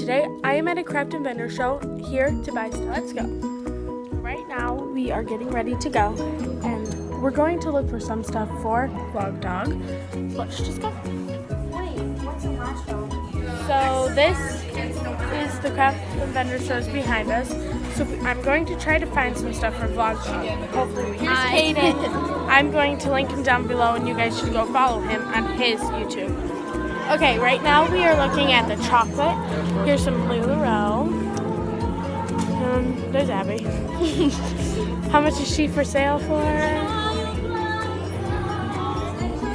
today I am at a craft and vendor show here to buy stuff. Let's go. Right now we are getting ready to go and we're going to look for some stuff for Vlog Dog. So let's just go. Wait, what's the last one? So this is the craft and vendor shows behind us. So I'm going to try to find some stuff for Vlog Dog. Hopefully. Here's Aiden. I'm going to link him down below and you guys should go follow him on his YouTube. Okay, right now we are looking at the chocolate. Here's some LuLaRoe. There's Abby. How much is she for sale for?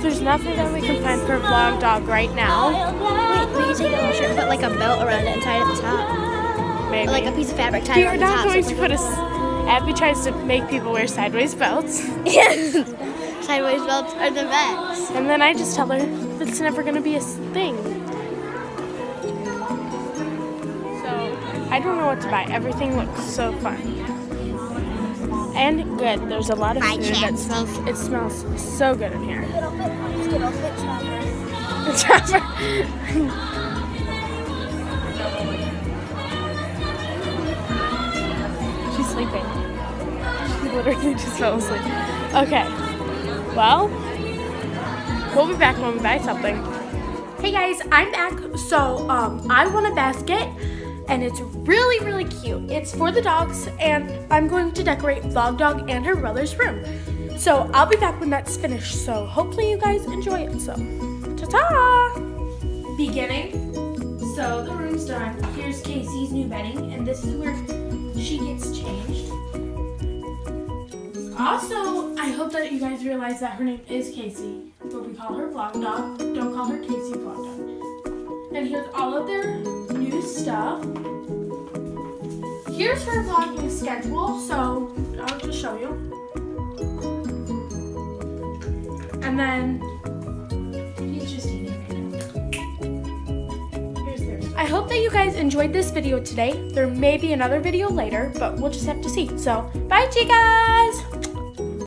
There's nothing that we can find for Vlog Dog right now. Wait, we can take the whole shirt and put like a belt around it and tie it at the top. Maybe. Or like a piece of fabric tied We it are on the top. not going to put a... Abby tries to make people wear sideways belts. Sideways belts are the best. And then I just tell her it's never going to be a thing. So, I don't know what to buy. Everything looks so fun. And good. There's a lot of food that smells, it smells so good in here. Chopper. She's sleeping. She literally just fell asleep. Okay. Well, we'll be back when we buy something. Hey guys, I'm back. So, I won a basket and it's really, really cute. It's for the dogs and I'm going to decorate Vlog Dog and her brother's room. So, I'll be back when that's finished. So, hopefully you guys enjoy it. So, ta-ta! Beginning. So, the room's done. Here's Casey's new bedding and this is where she gets changed. Also, I hope that you guys realize that her name is Casey, but we call her Vlog Dog. Don't call her Casey Vlog Dog. And here's all of their new stuff. Here's her vlogging schedule, so I'll just show you. And then he's just eating right now. Here's theirs. I hope that you guys enjoyed this video today. There may be another video later, but we'll just have to see. So, bye, chicas!